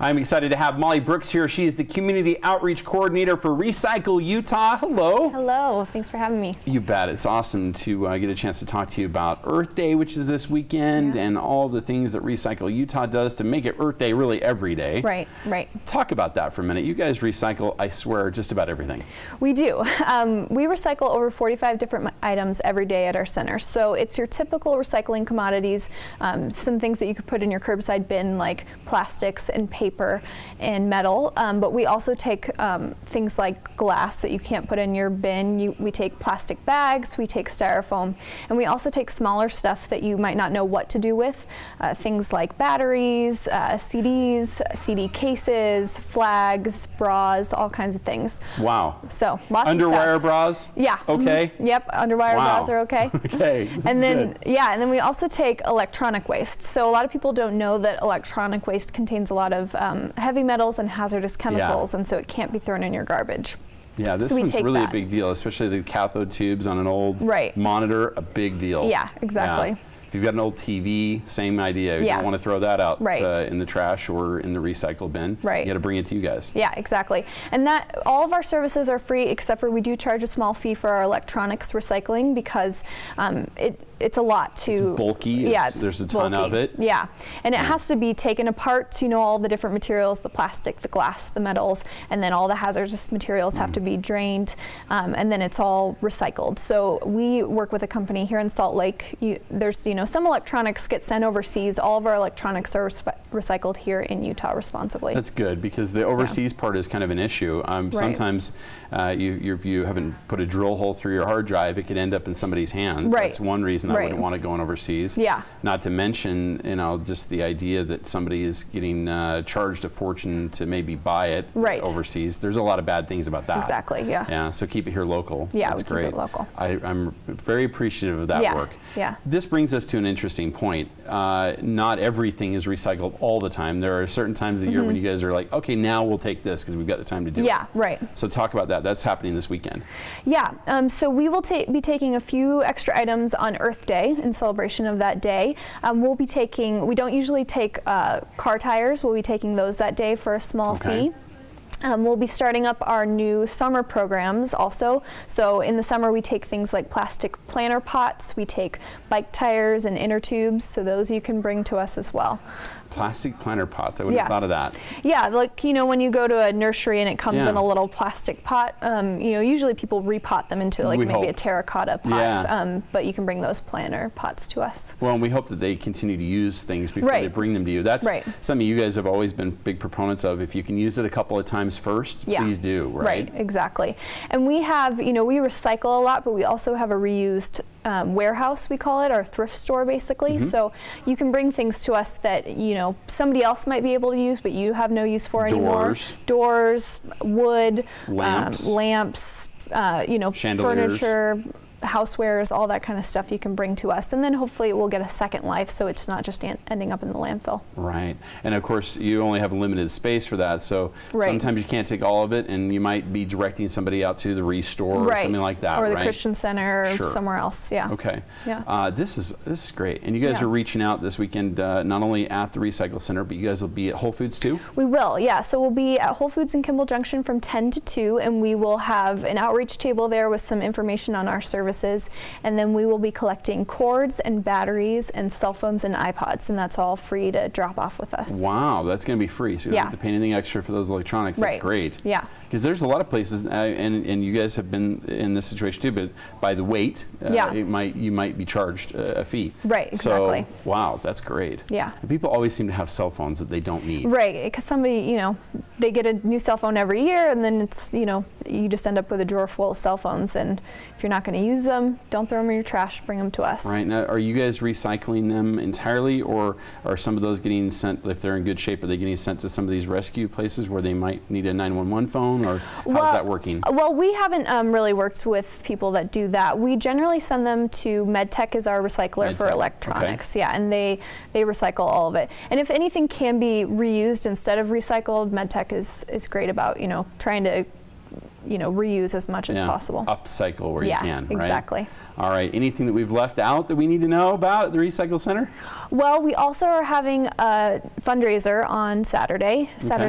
I'm excited to have Molly Brooks here. She is the Community Outreach Coordinator for Recycle Utah. Hello. Hello. Thanks for having me. You bet. It's awesome to get a chance to talk to you about Earth Day, which is this weekend, and all the things that Recycle Utah does to make it Earth Day really every day. Right, right. Talk about that for a minute. You guys recycle, I swear, just about everything. We do. We recycle over 45 different items every day at our center. So it's your typical recycling commodities, some things that you could put in your curbside bin like plastics and paper and metal, but we also take things like glass that you can't put in your bin. We take plastic bags, we take styrofoam, and we also take smaller stuff that you might not know what to do with, things like batteries, CDs, CD cases, flags, bras, all kinds of things. Wow. So lots Underwire of stuff. Bras? Yeah. Okay. Mm-hmm. Yep, underwire bras are okay. Okay. And then, and then we also take electronic waste. So a lot of people don't know that electronic waste contains a lot of heavy metals and hazardous chemicals, and so it can't be thrown in your garbage. Yeah, this one's really a big deal, especially the cathode tubes on an old monitor, a big deal. Yeah, exactly. Yeah. If you've got an old TV, same idea. You don't want to throw that out in the trash or in the recycle bin. Right. You got to bring it to you guys. Yeah, exactly. And that all of our services are free, except for we do charge a small fee for our electronics recycling because it's a lot to. It's bulky. There's a ton of it. Yeah, and it has to be taken apart. You know, all the different materials, the plastic, the glass, the metals, and then all the hazardous materials have to be drained, and then it's all recycled. So we work with a company here in Salt Lake. There's some electronics get sent overseas. All of our electronics are recycled here in Utah responsibly. That's good because the overseas part is kind of an issue. Sometimes if you haven't put a drill hole through your hard drive, it could end up in somebody's hands. That's one reason I wouldn't want it going overseas. Yeah. Not to mention, just the idea that somebody is getting charged a fortune to maybe buy it overseas. There's a lot of bad things about that. Exactly. Yeah. Yeah. So keep it here local. Yeah, that's great. Keep it local. I'm very appreciative of that work. Yeah. This brings us to an interesting point. Not everything is recycled all the time. There are certain times of the year when you guys are like, okay, now we'll take this because we've got the time to do it. Yeah. Right. So talk about that. That's happening this weekend. Yeah. So we will be taking a few extra items on Earth Day in celebration of that day. We'll be taking, we don't usually take car tires. We'll be taking those that day for a small fee. We'll be starting up our new summer programs also. So in the summer we take things like plastic planter pots, we take bike tires and inner tubes, so those you can bring to us as well. Plastic planter pots, I wouldn't have thought of that. Yeah, like when you go to a nursery and it comes in a little plastic pot, usually people repot them into maybe a terracotta pot, but you can bring those planter pots to us. Well, and we hope that they continue to use things before they bring them to you. That's something you guys have always been big proponents of. If you can use it a couple of times first, please do, right? Right, exactly. And we have, we recycle a lot, but we also have a reused warehouse, we call it, our thrift store basically. So you can bring things to us that somebody else might be able to use, but you have no use for anymore. Doors, wood, lamps, chandeliers, furniture, housewares, all that kind of stuff you can bring to us, and then hopefully it will get a second life, so it's not just ending up in the landfill. Right, and of course you only have a limited space for that, so sometimes you can't take all of it, and you might be directing somebody out to the Restore or something like that, or the Christian Center or somewhere else. Yeah. Okay. Yeah. This is great, and you guys are reaching out this weekend, not only at the Recycle Center, but you guys will be at Whole Foods too. We will. Yeah. So we'll be at Whole Foods in Kimball Junction from 10 to 2, and we will have an outreach table there with some information on our services. And then we will be collecting cords and batteries and cell phones and iPods, and that's all free to drop off with us. Wow, that's going to be free, so you don't have to pay anything extra for those electronics. That's great. Yeah. Because there's a lot of places, and you guys have been in this situation too, but by the weight, you might be charged a fee. Right, exactly. So, wow, that's great. Yeah. And people always seem to have cell phones that they don't need. Right, because somebody, they get a new cell phone every year, and then it's, you just end up with a drawer full of cell phones, and if you're not going to use them, don't throw them in your trash, bring them to us. Right. Now, are you guys recycling them entirely, or are some of those getting sent, if they're in good shape, are they getting sent to some of these rescue places where they might need a 911 phone, or how's that working? Well, we haven't really worked with people that do that. We generally send them to MedTech as our recycler for electronics. Yeah, and they recycle all of it. And if anything can be reused instead of recycled, MedTech is great about, trying to reuse as much as possible. Upcycle where you can, right? Exactly. All right, anything that we've left out that we need to know about at the Recycle Center? Well, we also are having a fundraiser on Saturday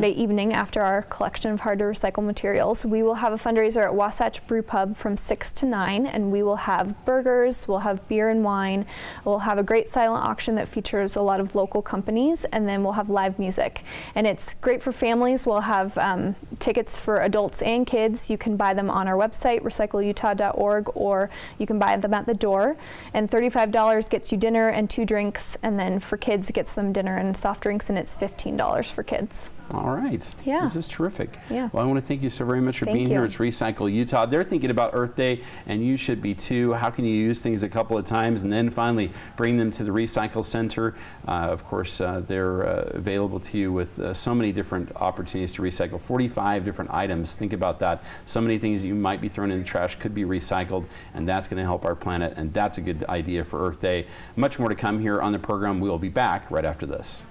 evening after our collection of hard to recycle materials. We will have a fundraiser at Wasatch Brew Pub from 6 to 9, and we will have burgers, we'll have beer and wine, we'll have a great silent auction that features a lot of local companies, and then we'll have live music. And it's great for families. We'll have tickets for adults and kids. You can buy them on our website, recycleutah.org, or you can buy them at the door. And $35 gets you dinner and 2 drinks, and then for kids it gets them dinner and soft drinks, and it's $15 for kids. All right. Yeah. This is terrific. Yeah. Well, I want to thank you so very much for being here. It's Recycle Utah. They're thinking about Earth Day, and you should be too. How can you use things a couple of times and then finally bring them to the Recycle Center? Of course, they're available to you with so many different opportunities to recycle. 45 different items. Think about that. So many things that you might be throwing in the trash could be recycled, and that's going to help our planet, and that's a good idea for Earth Day. Much more to come here on the program. We'll be back right after this.